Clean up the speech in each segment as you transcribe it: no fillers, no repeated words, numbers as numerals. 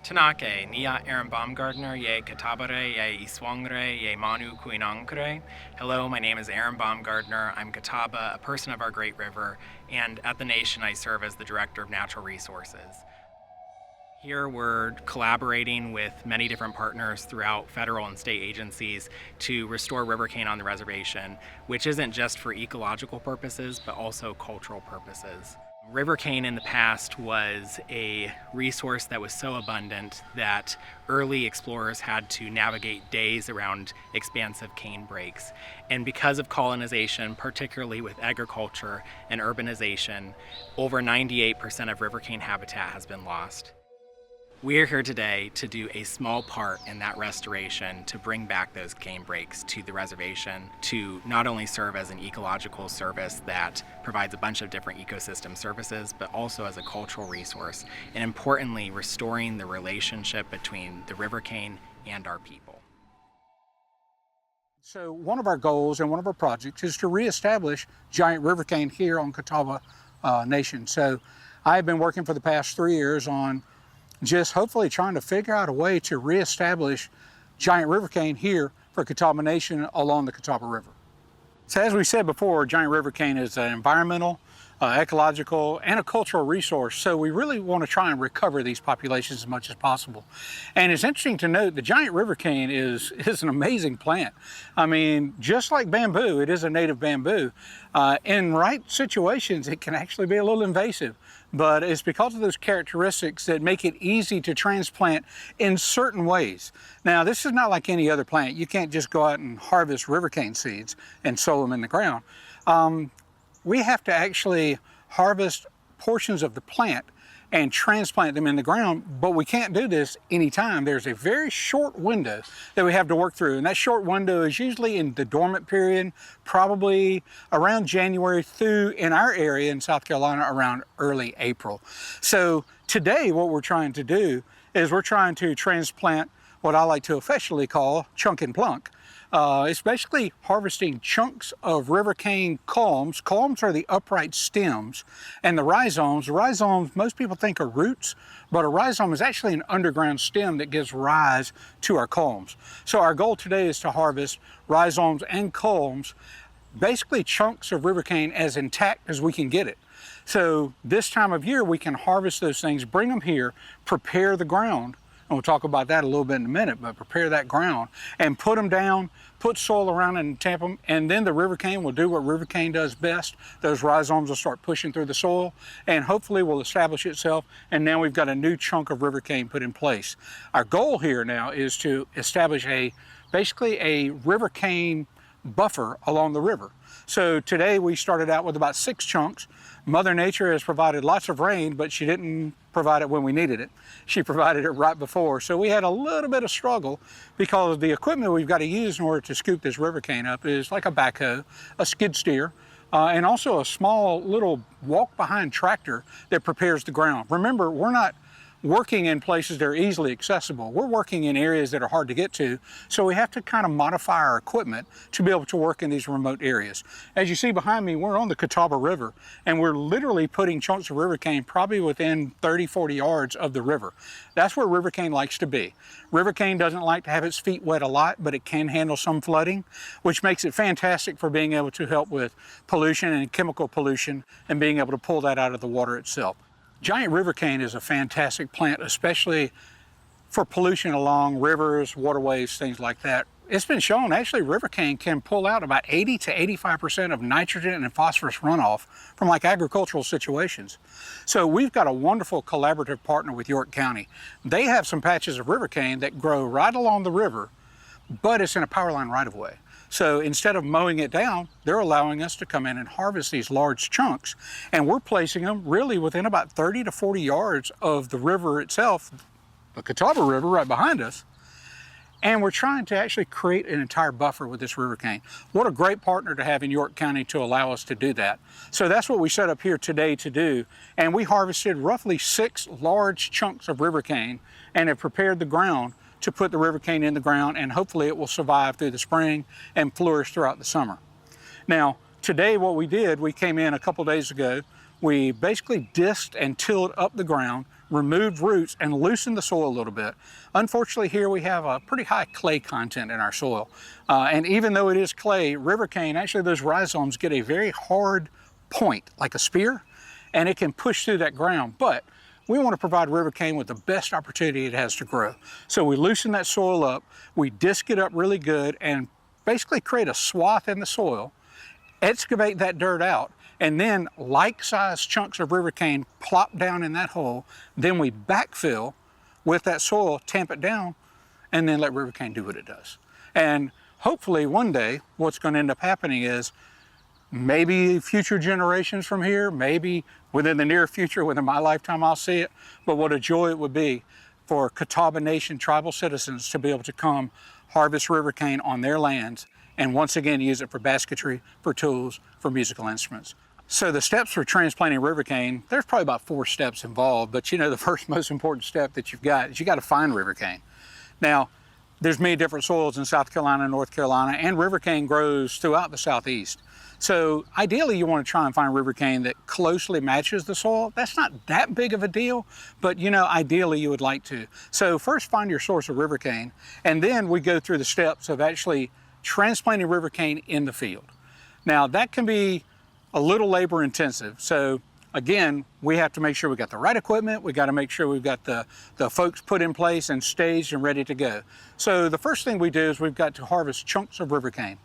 Tanake, Nia Aaron Baumgartner, ye Katabare, ye Iswangre, ye Manu Kuinankre. Hello, my name is Aaron Baumgartner. I'm Catawba, a person of our great river, and at the Nation I serve as the Director of Natural Resources. Here we're collaborating with many different partners throughout federal and state agencies to restore Rivercane on the reservation, which isn't just for ecological purposes, but also cultural purposes. Rivercane in the past was a resource that was so abundant that early explorers had to navigate days around expansive cane breaks. And because of colonization, particularly with agriculture and urbanization, over 98% of Rivercane habitat has been lost. We're here today to do a small part in that restoration to bring back those cane breaks to the reservation to not only serve as an ecological service that provides a bunch of different ecosystem services, but also as a cultural resource, and importantly, restoring the relationship between the Rivercane and our people. So one of our goals and one of our projects is to reestablish giant Rivercane here on Catawba Nation. So I've been working for the past 3 years on just hopefully trying to figure out a way to reestablish giant Rivercane here for Catawba Nation along the Catawba River. So as we said before, giant Rivercane is an environmental, ecological, and a cultural resource. So we really want to try and recover these populations as much as possible. And it's interesting to note the giant Rivercane is an amazing plant. I mean, just like bamboo, it is a native bamboo. In right situations, it can actually be a little invasive. But it's because of those characteristics that make it easy to transplant in certain ways. Now, this is not like any other plant. You can't just go out and harvest Rivercane seeds and sow them in the ground. We have to actually harvest portions of the plant and transplant them in the ground, but we can't do this anytime. There's a very short window that we have to work through, and that short window is usually in the dormant period, probably around January through, in our area in South Carolina, around early April. So today what we're trying to do is we're trying to transplant what I like to officially call chunk and plunk. It's basically harvesting chunks of Rivercane culms. Culms are the upright stems, and the rhizomes most people think are roots, but a rhizome is actually an underground stem that gives rise to our culms. So our goal today is to harvest rhizomes and culms, basically chunks of Rivercane as intact as we can get it. So this time of year we can harvest those things, bring them here, prepare the ground, and we'll talk about that a little bit in a minute, but prepare that ground and put them down, put soil around and tamp them, and then the Rivercane will do what Rivercane does best. Those rhizomes will start pushing through the soil and hopefully will establish itself, and now we've got a new chunk of Rivercane put in place. Our goal here now is to establish basically a Rivercane buffer along the river. So today we started out with about 6 chunks. Mother Nature has provided lots of rain, but she didn't provide it when we needed it. She provided it right before. So we had a little bit of struggle because the equipment we've got to use in order to scoop this Rivercane up is like a backhoe, a skid steer, and also a small little walk-behind tractor that prepares the ground. Remember, we're not working in places that are easily accessible. We're working in areas that are hard to get to, so we have to kind of modify our equipment to be able to work in these remote areas. As you see behind me, we're on the Catawba River, and we're literally putting chunks of Rivercane probably within 30, 40 yards of the river. That's where Rivercane likes to be. Rivercane doesn't like to have its feet wet a lot, but it can handle some flooding, which makes it fantastic for being able to help with pollution and chemical pollution and being able to pull that out of the water itself. Giant Rivercane is a fantastic plant, especially for pollution along rivers, waterways, things like that. It's been shown actually Rivercane can pull out about 80 to 85% of nitrogen and phosphorus runoff from like agricultural situations. So we've got a wonderful collaborative partner with York County. They have some patches of Rivercane that grow right along the river, but it's in a power line right of way. So instead of mowing it down, they're allowing us to come in and harvest these large chunks, and we're placing them really within about 30 to 40 yards of the river itself, the Catawba River right behind us, and we're trying to actually create an entire buffer with this Rivercane. What a great partner to have in York County to allow us to do that. So that's what we set up here today to do, and we harvested roughly 6 large chunks of Rivercane and have prepared the ground to put the Rivercane in the ground, and hopefully it will survive through the spring and flourish throughout the summer. Now, today what we did, we came in a couple days ago, we basically disked and tilled up the ground, removed roots and loosened the soil a little bit. Unfortunately, here we have a pretty high clay content in our soil. And even though it is clay, Rivercane, actually those rhizomes get a very hard point, like a spear, and it can push through that ground. But we want to provide Rivercane with the best opportunity it has to grow. So we loosen that soil up, we disc it up really good, and basically create a swath in the soil, excavate that dirt out, and then like-sized chunks of Rivercane plop down in that hole. Then we backfill with that soil, tamp it down, and then let Rivercane do what it does. And hopefully one day, what's going to end up happening is maybe future generations from here, maybe within the near future, within my lifetime, I'll see it. But what a joy it would be for Catawba Nation tribal citizens to be able to come harvest Rivercane on their lands and once again use it for basketry, for tools, for musical instruments. So the steps for transplanting Rivercane, there's probably about 4 steps involved, but you know, the first most important step that you've got is you got to find Rivercane. Now, there's many different soils in South Carolina, North Carolina, and Rivercane grows throughout the Southeast. So ideally you want to try and find Rivercane that closely matches the soil. That's not that big of a deal, but you know, ideally you would like to. So first find your source of Rivercane, and then we go through the steps of actually transplanting Rivercane in the field. Now that can be a little labor intensive. So again, we have to make sure we got the right equipment. We got to make sure we've got the folks put in place and staged and ready to go. So the first thing we do is we've got to harvest chunks of Rivercane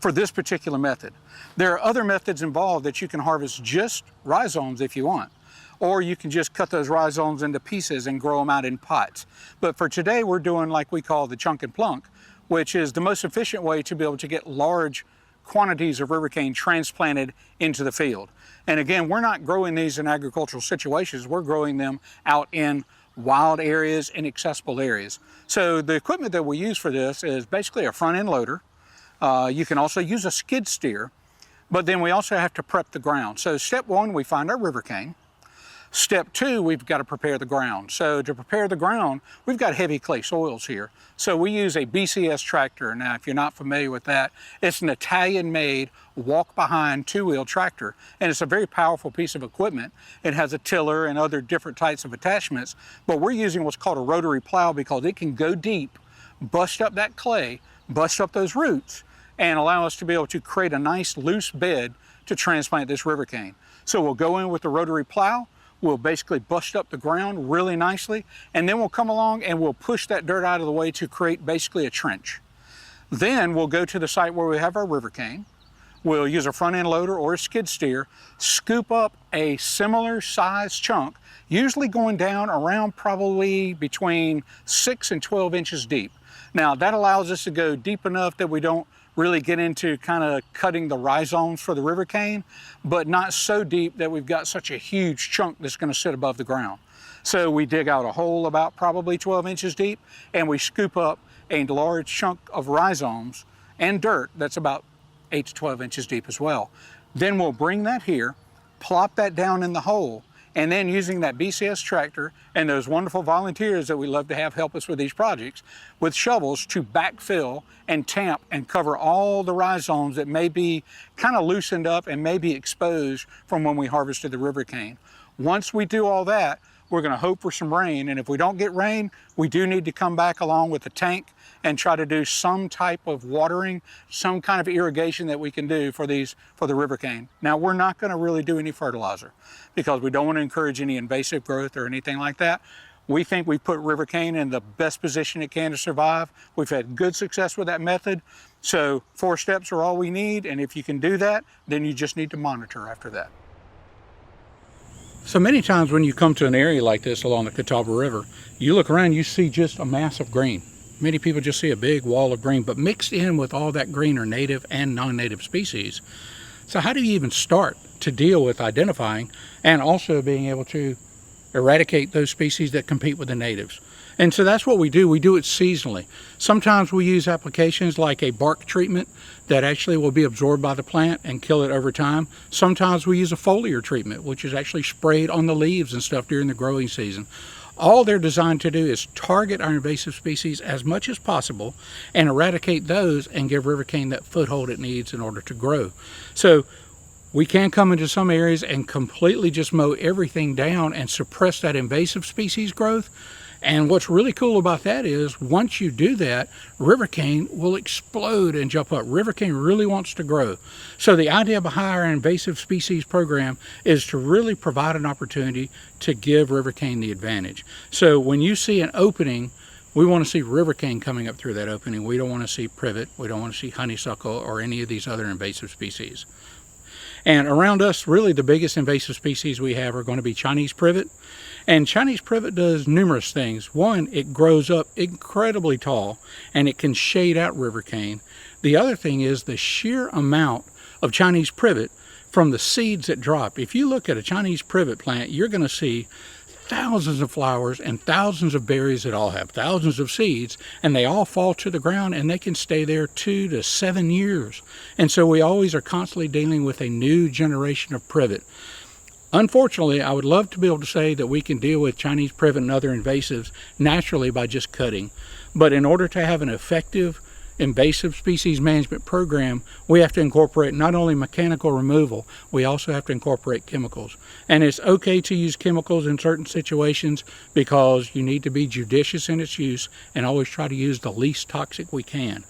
for this particular method. There are other methods involved that you can harvest just rhizomes if you want, or you can just cut those rhizomes into pieces and grow them out in pots. But for today, we're doing like we call the chunk and plunk, which is the most efficient way to be able to get large quantities of Rivercane transplanted into the field. And again, we're not growing these in agricultural situations, we're growing them out in wild areas, inaccessible areas. So the equipment that we use for this is basically a front end loader. You can also use a skid steer, but then we also have to prep the ground. So step 1, we find our Rivercane. Step 2, we've got to prepare the ground. So to prepare the ground, we've got heavy clay soils here. So we use a BCS tractor. Now, if you're not familiar with that, it's an Italian-made walk-behind 2-wheel tractor, and it's a very powerful piece of equipment. It has a tiller and other different types of attachments, but we're using what's called a rotary plow because it can go deep, bust up that clay, bust up those roots, and allow us to be able to create a nice loose bed to transplant this Rivercane. So we'll go in with the rotary plow, we'll basically bust up the ground really nicely, and then we'll come along and we'll push that dirt out of the way to create basically a trench. Then we'll go to the site where we have our Rivercane. We'll use a front end loader or a skid steer, scoop up a similar size chunk, usually going down around probably between 6 and 12 inches deep. Now that allows us to go deep enough that we don't really get into kind of cutting the rhizomes for the Rivercane, but not so deep that we've got such a huge chunk that's going to sit above the ground. So we dig out a hole about probably 12 inches deep, and we scoop up a large chunk of rhizomes and dirt that's about 8 to 12 inches deep as well. Then we'll bring that here, plop that down in the hole, and then using that BCS tractor and those wonderful volunteers that we love to have help us with these projects with shovels to backfill and tamp and cover all the rhizomes that may be kind of loosened up and may be exposed from when we harvested the Rivercane. Once we do all that, we're going to hope for some rain, and if we don't get rain, we do need to come back along with the tank and try to do some type of watering, some kind of irrigation that we can do for the Rivercane. Now, we're not going to really do any fertilizer because we don't want to encourage any invasive growth or anything like that. We think we've put Rivercane in the best position it can to survive. We've had good success with that method. So 4 steps are all we need, and if you can do that, then you just need to monitor after that. So many times when you come to an area like this along the Catawba River, you look around, you see just a mass of green. Many people just see a big wall of green, but mixed in with all that green are native and non-native species. So how do you even start to deal with identifying and also being able to eradicate those species that compete with the natives? And so that's what we do. We do it seasonally. Sometimes we use applications like a bark treatment that actually will be absorbed by the plant and kill it over time. Sometimes we use a foliar treatment, which is actually sprayed on the leaves and stuff during the growing season. All they're designed to do is target our invasive species as much as possible and eradicate those and give Rivercane that foothold it needs in order to grow. So We can come into some areas and completely just mow everything down and suppress that invasive species growth. And what's really cool about that is once you do that, Rivercane will explode and jump up. Rivercane really wants to grow. So the idea behind our invasive species program is to really provide an opportunity to give Rivercane the advantage. So when you see an opening, we want to see Rivercane coming up through that opening. We don't want to see privet. We don't want to see honeysuckle or any of these other invasive species. And around us, really the biggest invasive species we have are going to be Chinese privet. And Chinese privet does numerous things. One, it grows up incredibly tall and it can shade out Rivercane. The other thing is the sheer amount of Chinese privet from the seeds that drop. If you look at a Chinese privet plant, you're going to see thousands of flowers and thousands of berries that all have thousands of seeds, and they all fall to the ground and they can stay there 2 to 7 years. And so we always are constantly dealing with a new generation of privet. Unfortunately, I would love to be able to say that we can deal with Chinese privet and other invasives naturally by just cutting. But in order to have an effective invasive species management program, we have to incorporate not only mechanical removal, we also have to incorporate chemicals. And it's okay to use chemicals in certain situations because you need to be judicious in its use and always try to use the least toxic we can.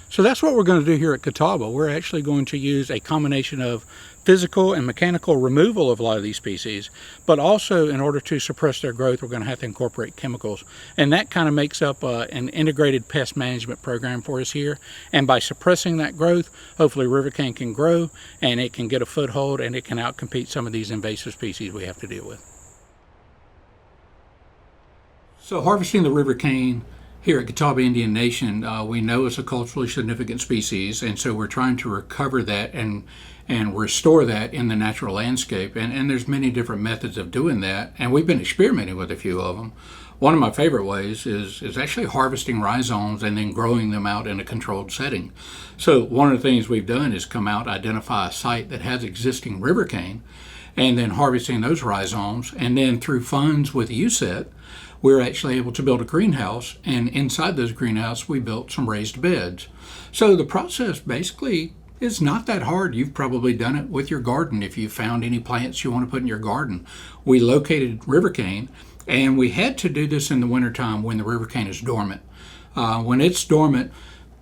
So that's what we're going to do here at Catawba. We're actually going to use a combination of physical and mechanical removal of a lot of these species, but also in order to suppress their growth, we're going to have to incorporate chemicals. And that kind of makes up an integrated pest management program for us here. And by suppressing that growth, hopefully Rivercane can grow and it can get a foothold and it can outcompete some of these invasive species we have to deal with. So harvesting the Rivercane here at Catawba Indian Nation, we know it's a culturally significant species, and so we're trying to recover that and restore that in the natural landscape. And there's many different methods of doing that, and we've been experimenting with a few of them. One of my favorite ways is actually harvesting rhizomes and then growing them out in a controlled setting. So one of the things we've done is come out, identify a site that has existing Rivercane, and then harvesting those rhizomes, and then through funds with USET, we're actually able to build a greenhouse, and inside those greenhouses we built some raised beds. So the process basically is not that hard. You've probably done it with your garden if you found any plants you want to put in your garden. We located Rivercane, and we had to do this in the wintertime when the Rivercane is dormant. When it's dormant,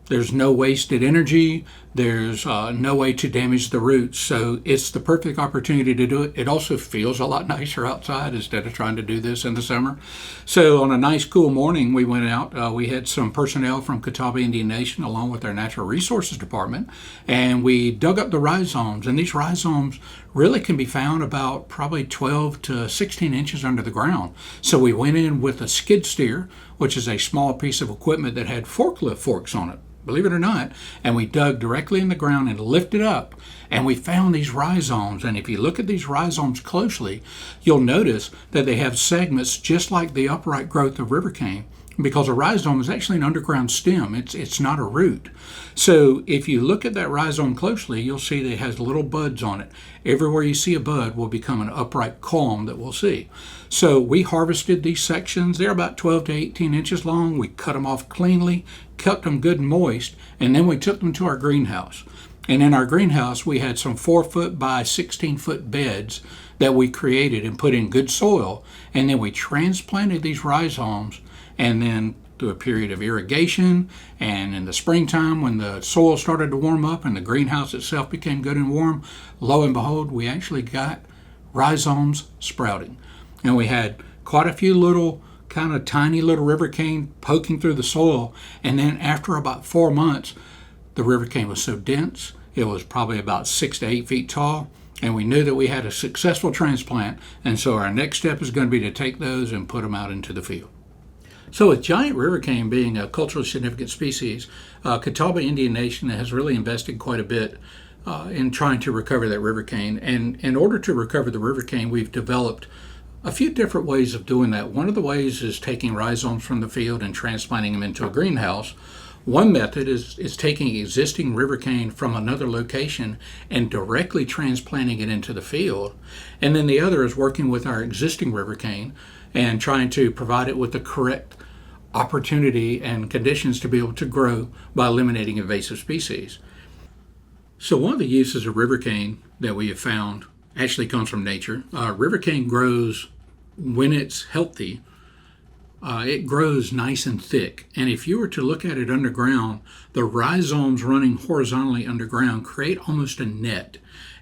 there's no wasted energy, there's no way to damage the roots, so it's the perfect opportunity to do it. It also feels a lot nicer outside instead of trying to do this in the summer. So on a nice cool morning we went out, we had some personnel from Catawba Indian Nation along with our Natural Resources Department, and we dug up the rhizomes, and these rhizomes really can be found about probably 12 to 16 inches under the ground. So we went in with a skid steer, which is a small piece of equipment that had forklift forks on it, believe it or not, and we dug directly in the ground and lifted up, and we found these rhizomes. And if you look at these rhizomes closely, you'll notice that they have segments just like the upright growth of Rivercane, because a rhizome is actually an underground stem. It's not a root. So if you look at that rhizome closely, you'll see that it has little buds on it. Everywhere you see a bud will become an upright culm that we'll see. So we harvested these sections. They're about 12 to 18 inches long. We cut them off cleanly, kept them good and moist, and then we took them to our greenhouse. And in our greenhouse, we had some 4-foot by 16-foot beds that we created and put in good soil. And then we transplanted these rhizomes, and then through a period of irrigation, and in the springtime when the soil started to warm up and the greenhouse itself became good and warm, lo and behold, we actually got rhizomes sprouting. And we had quite a few little kind of tiny little Rivercane poking through the soil, and then after about 4 months, the Rivercane was so dense, it was probably about 6 to 8 feet tall, and we knew that we had a successful transplant. And so our next step is going to be to take those and put them out into the field. So with giant Rivercane being a culturally significant species, Catawba Indian Nation has really invested quite a bit in trying to recover that Rivercane. And in order to recover the Rivercane, we've developed a few different ways of doing that. One of the ways is taking rhizomes from the field and transplanting them into a greenhouse. One method is taking existing Rivercane from another location and directly transplanting it into the field. And then the other is working with our existing Rivercane and trying to provide it with the correct opportunity and conditions to be able to grow by eliminating invasive species. So one of the uses of Rivercane that we have found actually comes from nature. Rivercane grows when it's healthy. It grows nice and thick. And if you were to look at it underground, the rhizomes running horizontally underground create almost a net.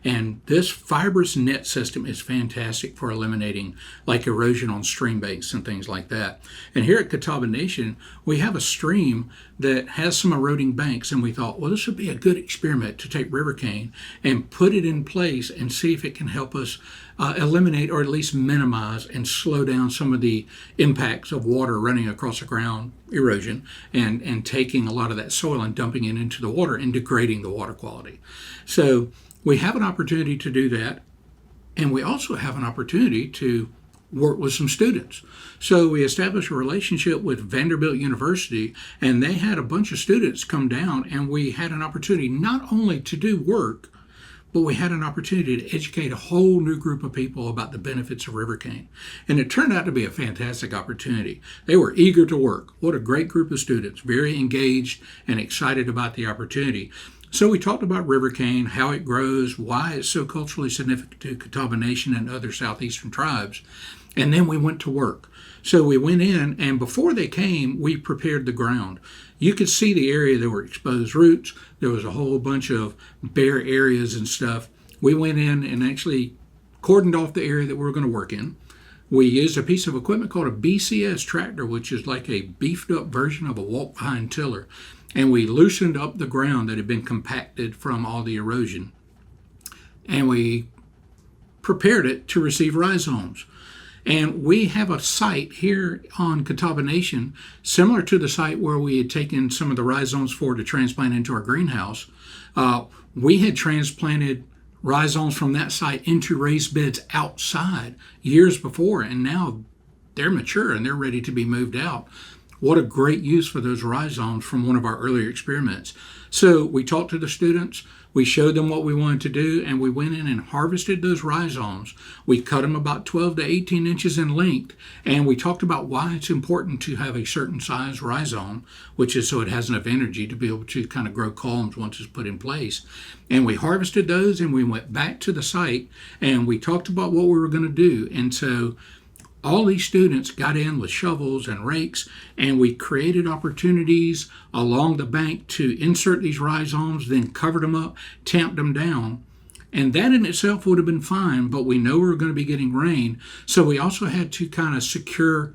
And this fibrous net system is fantastic for eliminating like erosion on stream banks and things like that. And here at Catawba Nation, we have a stream that has some eroding banks, and we thought, well, this would be a good experiment to take Rivercane and put it in place and see if it can help us eliminate or at least minimize and slow down some of the impacts of water running across the ground, erosion, and taking a lot of that soil and dumping it into the water and degrading the water quality. So we have an opportunity to do that, and we also have an opportunity to work with some students. So we established a relationship with Vanderbilt University, and they had a bunch of students come down, and we had an opportunity not only to do work, but we had an opportunity to educate a whole new group of people about the benefits of Rivercane. And it turned out to be a fantastic opportunity. They were eager to work. What a great group of students, very engaged and excited about the opportunity. So we talked about Rivercane, how it grows, why it's so culturally significant to Catawba Nation and other southeastern tribes. And then we went to work. So we went in, and before they came, we prepared the ground. You could see the area. There were exposed roots. There was a whole bunch of bare areas and stuff. We went in and actually cordoned off the area that we were going to work in. We used a piece of equipment called a BCS tractor, which is like a beefed up version of a walk-behind tiller. And we loosened up the ground that had been compacted from all the erosion. And we prepared it to receive rhizomes. And we have a site here on Catawba Nation, similar to the site where we had taken some of the rhizomes for to transplant into our greenhouse. We had transplanted rhizomes from that site into raised beds outside years before, and now they're mature and they're ready to be moved out. What a great use for those rhizomes from one of our earlier experiments. So we talked to the students, we showed them what we wanted to do, and we went in and harvested those rhizomes. We cut them about 12 to 18 inches in length, and we talked about why it's important to have a certain size rhizome, which is so it has enough energy to be able to kind of grow columns once it's put in place. And we harvested those, and we went back to the site, and we talked about what we were going to do. And so all these students got in with shovels and rakes, and we created opportunities along the bank to insert these rhizomes, then covered them up, tamped them down. And that in itself would have been fine, but we know we were going to be getting rain. So we also had to kind of secure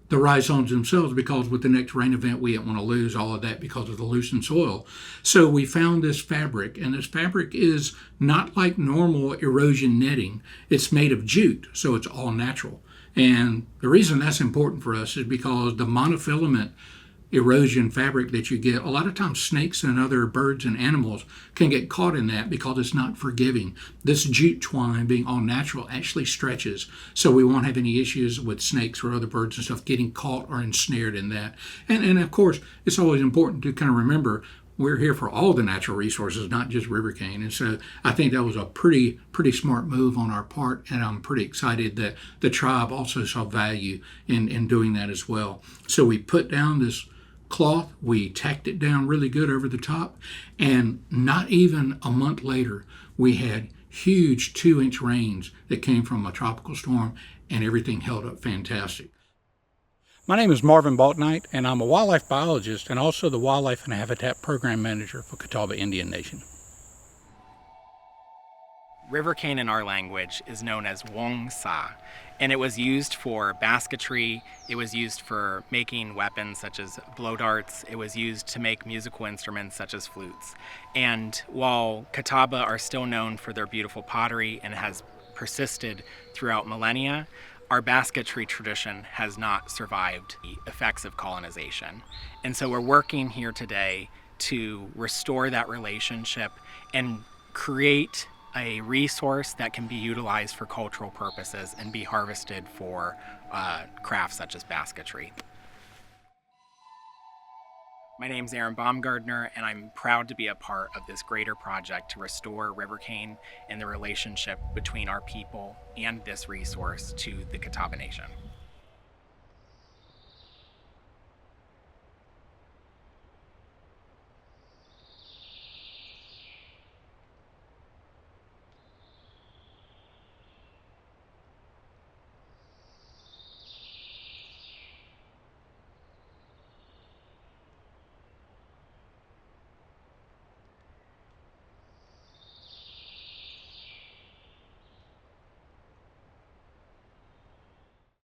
the rhizomes themselves, because with the next rain event, we didn't want to lose all of that because of the loosened soil. So we found this fabric, and this fabric is not like normal erosion netting. It's made of jute, so it's all natural. And the reason that's important for us is because the monofilament erosion fabric that you get, a lot of times snakes and other birds and animals can get caught in that because it's not forgiving. This jute twine, being all natural, actually stretches, so we won't have any issues with snakes or other birds and stuff getting caught or ensnared in that. And of course, it's always important to kind of remember we're here for all the natural resources, not just Rivercane. And so I think that was a pretty smart move on our part, and I'm pretty excited that the tribe also saw value in doing that as well. So we put down this cloth, we tacked it down really good over the top, and not even a month later, we had huge 2-inch rains that came from a tropical storm, and everything held up fantastic. My name is Marvin Balknight, and I'm a wildlife biologist and also the Wildlife and Habitat Program Manager for Catawba Indian Nation. Rivercane in our language is known as wong sa, and it was used for basketry, it was used for making weapons such as blow darts, it was used to make musical instruments such as flutes. And while Catawba are still known for their beautiful pottery and has persisted throughout millennia, our basketry tradition has not survived the effects of colonization. And so we're working here today to restore that relationship and create a resource that can be utilized for cultural purposes and be harvested for crafts such as basketry. My name's Aaron Baumgardner, and I'm proud to be a part of this greater project to restore Rivercane and the relationship between our people and this resource to the Catawba Nation.